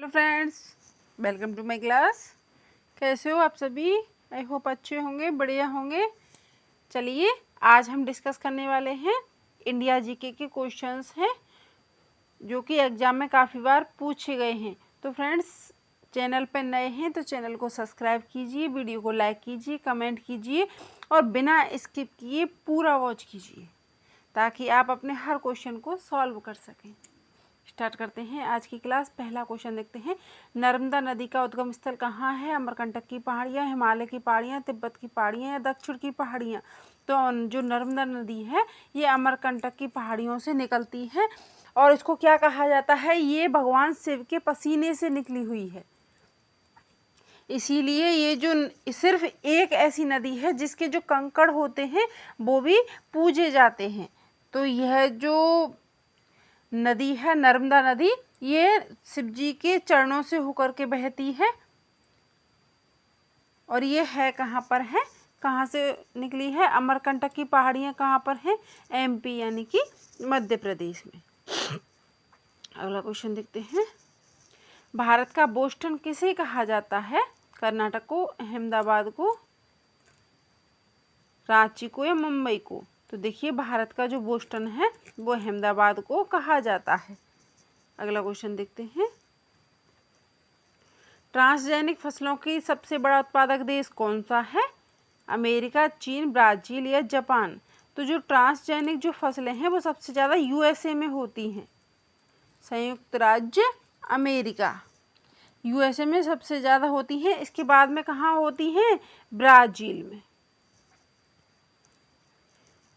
Hello friends, welcome to my class. कैसे हो आप सभी? आई होप अच्छे होंगे, बढ़िया होंगे। चलिए आज हम डिस्कस करने वाले हैं इंडिया जीके के क्वेश्चंस हैं जो कि एग्ज़ाम में काफ़ी बार पूछे गए हैं। तो फ्रेंड्स, चैनल पर नए हैं तो चैनल को सब्सक्राइब कीजिए, वीडियो को लाइक कीजिए, कमेंट कीजिए और बिना स्किप किए पूरा वॉच कीजिए ताकि आप अपने हर क्वेश्चन को सॉल्व कर सकें। स्टार्ट करते हैं आज की क्लास। पहला क्वेश्चन देखते हैं, नर्मदा नदी का उद्गम स्थल कहाँ है? अमरकंटक की पहाड़ियाँ, हिमालय की पहाड़ियाँ, तिब्बत की पहाड़ियाँ या दक्षिण की पहाड़ियाँ? तो जो नर्मदा नदी है ये अमरकंटक की पहाड़ियों से निकलती है और इसको क्या कहा जाता है? ये भगवान शिव के पसीने से निकली हुई है, इसीलिए ये जो सिर्फ एक ऐसी नदी है जिसके जो कंकड़ होते हैं वो भी पूजे जाते हैं। तो यह जो नदी है नर्मदा नदी, ये शिव जी के चरणों से होकर के बहती है और ये है कहाँ पर है, कहाँ से निकली है? अमरकंटक की पहाड़ियाँ कहाँ पर हैं? एमपी यानी कि मध्य प्रदेश में। अगला क्वेश्चन देखते हैं, भारत का बोस्टन किसे कहा जाता है? कर्नाटक को, अहमदाबाद को, रांची को या मुंबई को? तो देखिए भारत का जो बोस्टन है वो अहमदाबाद को कहा जाता है। अगला क्वेश्चन देखते हैं, ट्रांसजेनिक फसलों की सबसे बड़ा उत्पादक देश कौन सा है? अमेरिका, चीन, ब्राज़ील या जापान? तो जो ट्रांसजेनिक जो फसलें हैं वो सबसे ज़्यादा यूएसए में होती हैं। संयुक्त राज्य अमेरिका, यूएसए में सबसे ज़्यादा होती हैं। इसके बाद में कहाँ होती हैं? ब्राज़ील में।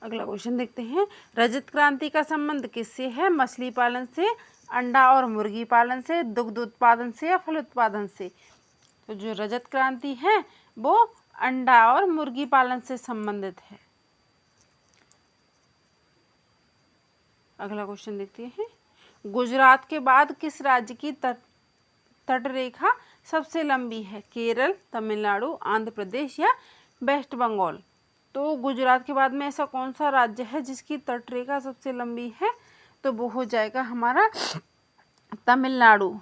अगला क्वेश्चन देखते हैं, रजत क्रांति का संबंध किससे है? मछली पालन से, अंडा और मुर्गी पालन से, दुग्ध उत्पादन से या फल उत्पादन से? तो जो रजत क्रांति है वो अंडा और मुर्गी पालन से संबंधित है। अगला क्वेश्चन देखते हैं, गुजरात के बाद किस राज्य की तट रेखा सबसे लंबी है? केरल, तमिलनाडु, आंध्र प्रदेश या वेस्ट बंगाल? तो गुजरात के बाद में ऐसा कौन सा राज्य है जिसकी तट रेखा सबसे लंबी है? तो वो हो जाएगा हमारा तमिलनाडु।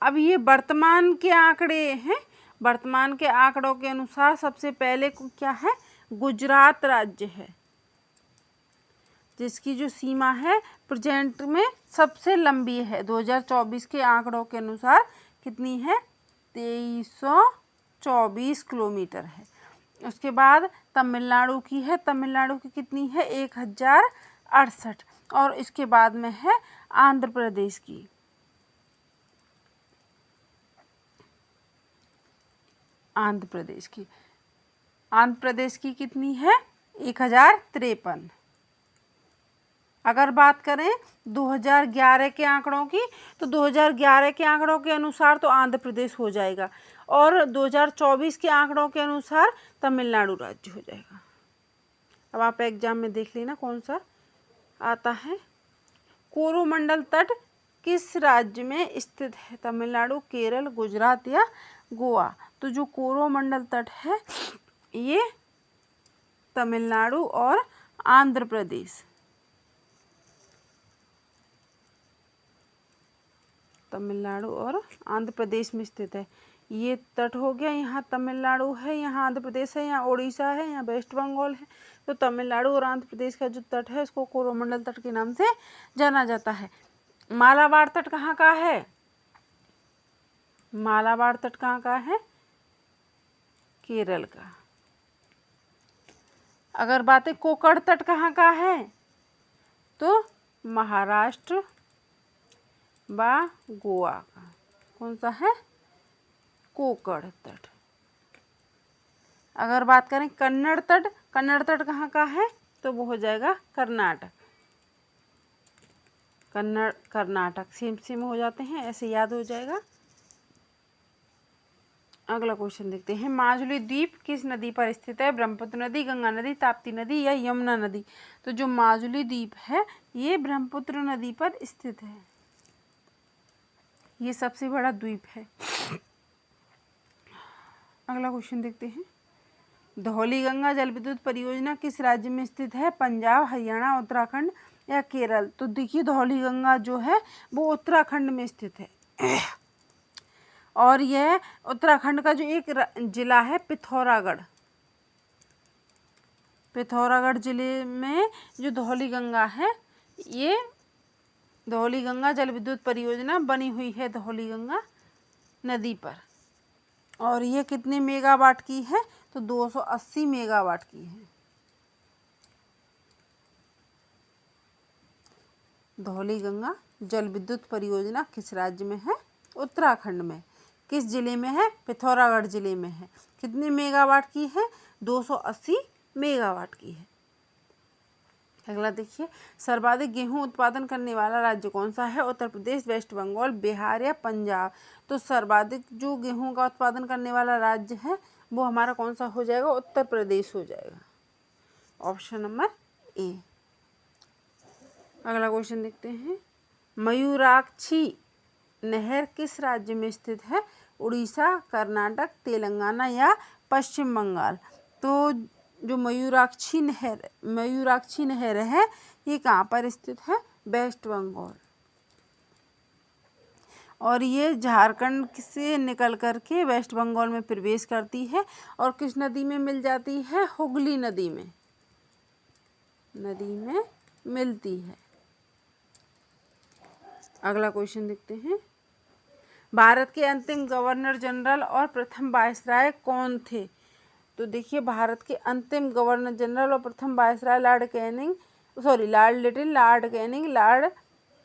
अब ये वर्तमान के आंकड़े हैं, वर्तमान के आंकड़ों के अनुसार सबसे पहले क्या है? गुजरात राज्य है जिसकी जो सीमा है प्रेजेंट में सबसे लंबी है। 2024 के आंकड़ों के अनुसार कितनी है? 2324 किलोमीटर है। उसके बाद तमिलनाडु की है, तमिलनाडु की कितनी है? 1068। और इसके बाद में है आंध्र प्रदेश की। आंध्र प्रदेश की कितनी है? 1053। अगर बात करें 2011 के आंकड़ों की तो 2011 के आंकड़ों के अनुसार तो आंध्र प्रदेश हो जाएगा और 2024 के आंकड़ों के अनुसार तमिलनाडु राज्य हो जाएगा। अब आप एग्जाम में देख लेना कौन सा आता है। कोरोमंडल तट किस राज्य में स्थित है? तमिलनाडु, केरल, गुजरात या गोवा? तो जो कोरोमंडल तट है ये तमिलनाडु और आंध्र प्रदेश, तमिलनाडु और आंध्र प्रदेश में स्थित है। ये तट हो गया, यहाँ तमिलनाडु है, यहाँ आंध्र प्रदेश है, यहाँ उड़ीसा है, यहाँ वेस्ट बंगाल है। तो तमिलनाडु और आंध्र प्रदेश का जो तट है इसको कोरोमंडल तट के नाम से जाना जाता है। मालाबार तट कहाँ का है? मालाबार तट कहाँ का है? केरल का। अगर बात है कोकण तट कहाँ का है? तो महाराष्ट्र व गोवा का। कौन सा है? कोकण तट। अगर बात करें कन्नड़ तट, कन्नड़ तट कहाँ का है? तो वो हो जाएगा कर्नाटक। कर्नाटक सेम हो जाते हैं, ऐसे याद हो जाएगा। अगला क्वेश्चन देखते हैं, माजुली द्वीप किस नदी पर स्थित है? ब्रह्मपुत्र नदी, गंगा नदी, ताप्ती नदी या यमुना नदी? तो जो माजुली द्वीप है ये ब्रह्मपुत्र नदी पर स्थित है, ये सबसे बड़ा द्वीप है। अगला क्वेश्चन देखते हैं, धौली गंगा जल विद्युत परियोजना किस राज्य में स्थित है? पंजाब, हरियाणा, उत्तराखंड, या केरल? तो देखिए धौली गंगा जो है वो उत्तराखंड में स्थित है। और यह उत्तराखंड का जो एक जिला है पिथौरागढ़, पिथौरागढ़ जिले में जो धौली गंगा है, ये धौली गंगा जल विद्युत परियोजना बनी हुई है धौली गंगा नदी पर। और ये कितने मेगावाट की है? तो 280 मेगावाट की है। धौली गंगा जल विद्युत परियोजना किस राज्य में है? उत्तराखंड में। किस जिले में है? पिथौरागढ़ जिले में है। कितने मेगावाट की है? 280 मेगावाट की है। अगला देखिए, सर्वाधिक गेहूं उत्पादन करने वाला राज्य कौन सा है? उत्तर प्रदेश, वेस्ट बंगाल, बिहार या पंजाब? तो सर्वाधिक जो गेहूं का उत्पादन करने वाला राज्य है वो हमारा कौन सा हो जाएगा? उत्तर प्रदेश हो जाएगा। Option number A. अगला क्वेश्चन देखते हैं, मयूराक्षी नहर किस राज्य में स्थित है? उड़ीसा, कर्नाटक, तेलंगाना या पश्चिम बंगाल? तो जो मयूराक्षी नहर है ये कहाँ पर स्थित है? वेस्ट बंगाल। और ये झारखंड से निकल करके वेस्ट बंगाल में प्रवेश करती है और किस नदी में मिल जाती है? हुगली नदी में मिलती है। अगला क्वेश्चन देखते हैं, भारत के अंतिम गवर्नर जनरल और प्रथम वायसराय कौन थे? तो देखिए भारत के अंतिम गवर्नर जनरल और प्रथम viceroy Lord Lytton, Lord Canning, Lord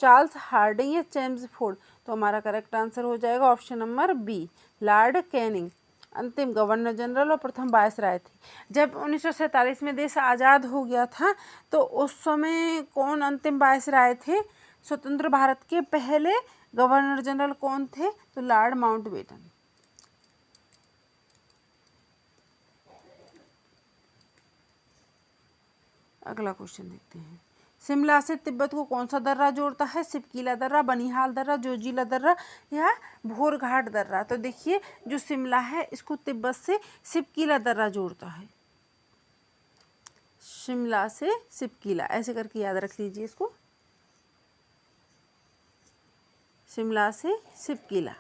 Charles Hardinge या चेम्सफोर्ड? तो हमारा करेक्ट आंसर हो जाएगा option number B, Lord Canning अंतिम गवर्नर जनरल और प्रथम वायसराय थे। जब 1947 में देश आज़ाद हो गया था तो उस समय कौन अंतिम वायसराय थे? स्वतंत्र भारत के पहले गवर्नर जनरल कौन थे? तो लॉर्ड माउंटबेटन। अगला क्वेश्चन देखते हैं, शिमला से तिब्बत को कौन सा दर्रा जोड़ता है? सिपकीला दर्रा, बनिहाल दर्रा, जोजिला दर्रा या भोरघाट दर्रा? तो देखिए जो शिमला है इसको तिब्बत से सिपकीला दर्रा जोड़ता है। शिमला से सिपकीला ऐसे करके याद रख लीजिए इसको, शिमला से सिपकीला।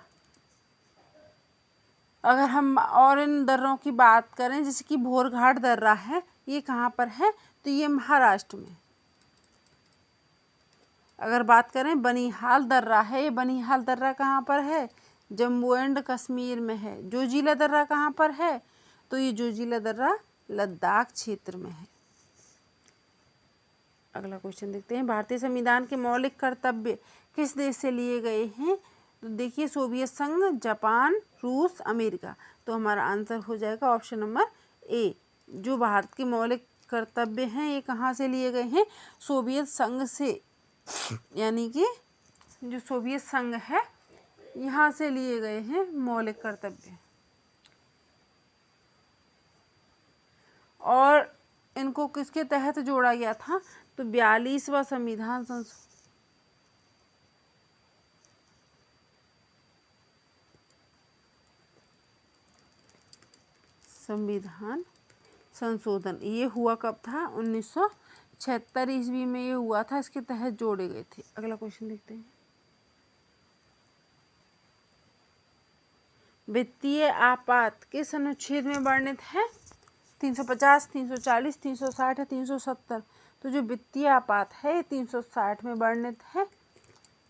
अगर हम और इन दर्रों की बात करें, जैसे कि भोरघाट दर्रा है, ये कहाँ पर है? तो ये महाराष्ट्र में। अगर बात करें बनिहाल दर्रा है, ये बनिहाल दर्रा कहाँ पर है? जम्मू एंड कश्मीर में है। जोजिला दर्रा कहाँ पर है? तो ये जोजिला दर्रा लद्दाख क्षेत्र में है। अगला क्वेश्चन देखते हैं, भारतीय संविधान के मौलिक कर्तव्य किस देश से लिए गए हैं? तो देखिए सोवियत संघ, जापान, रूस, अमेरिका। तो हमारा आंसर हो जाएगा ऑप्शन नंबर ए। जो भारत के मौलिक कर्तव्य हैं ये कहाँ से लिए गए हैं? सोवियत संघ से, यानी कि जो सोवियत संघ है यहाँ से लिए गए हैं मौलिक कर्तव्य। और इनको किसके तहत जोड़ा गया था? तो 42वां संविधान संशोधन ये हुआ कब था? 1976 ईस्वी में ये हुआ था, इसके तहत जोड़े गए थे। अगला क्वेश्चन देखते हैं, वित्तीय आपात किस अनुच्छेद में वर्णित है? 350, 340, 360 या 370? तो जो वित्तीय आपात है ये 360 में वर्णित है।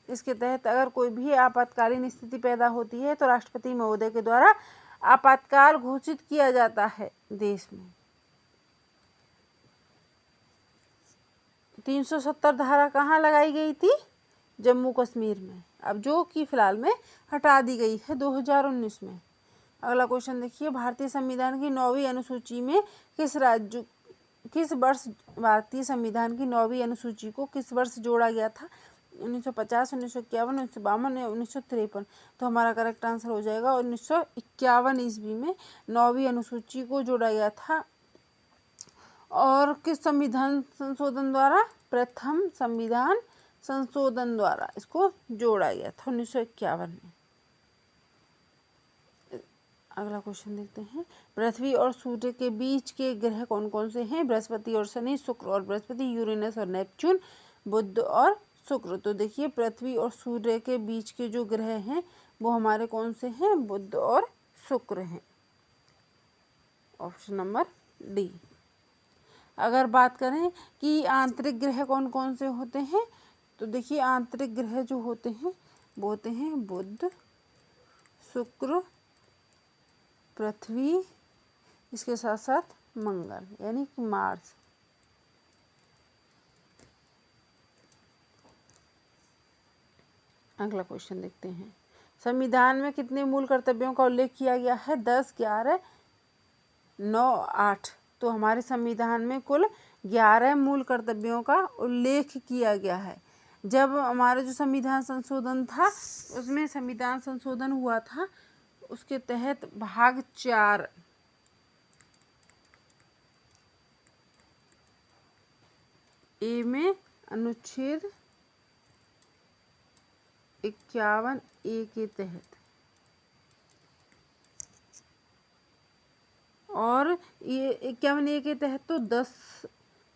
इसके तहत अगर कोई भी आपातकालीन स्थिति पैदा होती है तो राष्ट्रपति महोदय के द्वारा आपातकाल घोषित किया जाता है देश में। 370 धारा कहाँ लगाई गई थी? जम्मू कश्मीर में, अब जो कि फिलहाल में हटा दी गई है 2019 में। अगला क्वेश्चन देखिए, भारतीय संविधान की 9वीं अनुसूची में किस वर्ष भारतीय संविधान की 9वीं अनुसूची को किस वर्ष जोड़ा गया था? 1950, 1951, 1952 या 1953? तो हमारा करेक्ट आंसर हो जाएगा 1951 ईस्वी में 9वीं अनुसूची को जोड़ा गया था। और किस संविधान संशोधन द्वारा? प्रथम संविधान संशोधन द्वारा इसको जोड़ा गया था 1951 में। अगला क्वेश्चन देखते हैं, पृथ्वी और सूर्य के बीच के ग्रह कौन कौन से हैं? बृहस्पति और शनि, शुक्र और बृहस्पति, यूरेनस और नेपच्यून, बुध और शुक्र। तो देखिए पृथ्वी और सूर्य के बीच के जो ग्रह हैं वो हमारे कौन से हैं, बुध और शुक्र हैं। Option number D. अगर बात करें कि आंतरिक ग्रह कौन कौन से होते हैं, तो देखिए आंतरिक ग्रह जो होते हैं वो होते हैं बुध, शुक्र, पृथ्वी, इसके साथ साथ मंगल यानी कि मार्स। अगला क्वेश्चन देखते हैं। संविधान में कितने मूल कर्तव्यों का उल्लेख किया गया है? 10, 11, 9, 8। तो हमारे संविधान में कुल 11 मूल कर्तव्यों का उल्लेख किया गया है। जब हमारा जो संविधान संशोधन था उसमें संविधान संशोधन हुआ था, उसके तहत भाग 4 ए में अनुच्छेद 51A के तहत और ये 51A के तहत तो 10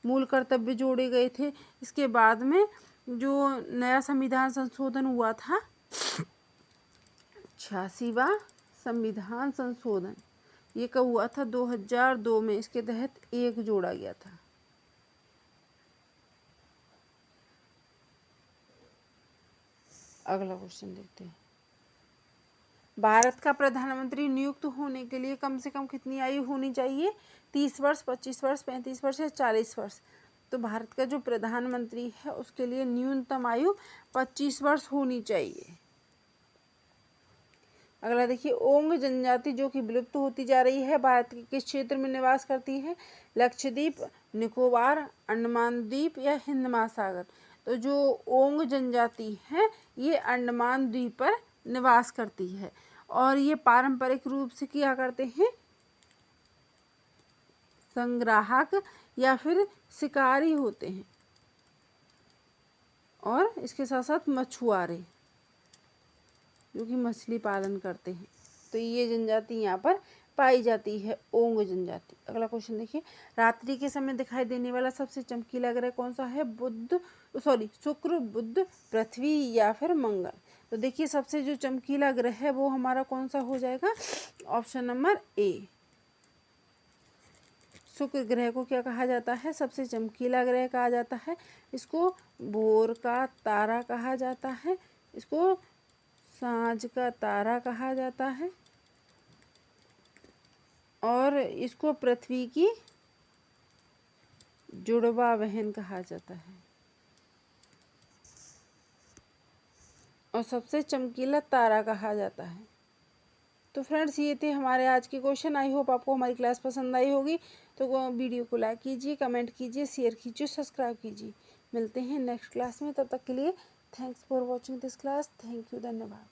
मूल कर्तव्य जोड़े गए थे। इसके बाद में जो नया संविधान संशोधन हुआ था 86वां संविधान संशोधन, ये कब हुआ था? 2002 में। इसके तहत 1 जोड़ा गया था। अगला क्वेश्चन देखते हैं। भारत का प्रधानमंत्री नियुक्त होने के लिए कम से कम कितनी आयु होनी चाहिए? 30 वर्ष, 25 वर्ष, 35 वर्ष या 40 वर्ष? तो भारत का जो प्रधानमंत्री है उसके लिए न्यूनतम आयु 25 वर्ष होनी चाहिए। अगला देखिए, ओंग जनजाति जो कि विलुप्त होती जा रही है, भारत के किस क्षेत्र में निवास करती है? लक्षद्वीप, निकोबार, अंडमान द्वीप या हिंद महासागर? तो जो ओंग जनजाति है ये अंडमान द्वीप पर निवास करती है और ये पारंपरिक रूप से क्या करते हैं? संग्राहक या फिर शिकारी होते हैं और इसके साथ साथ मछुआरे जो कि मछली पालन करते हैं। तो ये जनजाति यहाँ पर पाई जाती है, ओंग जनजाति। अगला क्वेश्चन देखिए, रात्रि के समय दिखाई देने वाला सबसे चमकीला ग्रह कौन सा है? शुक्र, बुध, पृथ्वी या फिर मंगल? तो देखिए सबसे जो चमकीला ग्रह है वो हमारा कौन सा हो जाएगा? Option number A. शुक्र ग्रह को क्या कहा जाता है? सबसे चमकीला ग्रह कहा जाता है। इसको भोर का तारा कहा जाता है, इसको सांझ का तारा कहा जाता है और इसको पृथ्वी की जुड़वा बहन कहा जाता है और सबसे चमकीला तारा कहा जाता है। तो फ्रेंड्स ये थे हमारे आज के क्वेश्चन। आई होप आपको हमारी क्लास पसंद आई होगी। तो वीडियो को लाइक कीजिए, कमेंट कीजिए, शेयर कीजिए, सब्सक्राइब कीजिए। मिलते हैं नेक्स्ट क्लास में, तब तक के लिए thanks for watching this class. Thank you, धन्यवाद।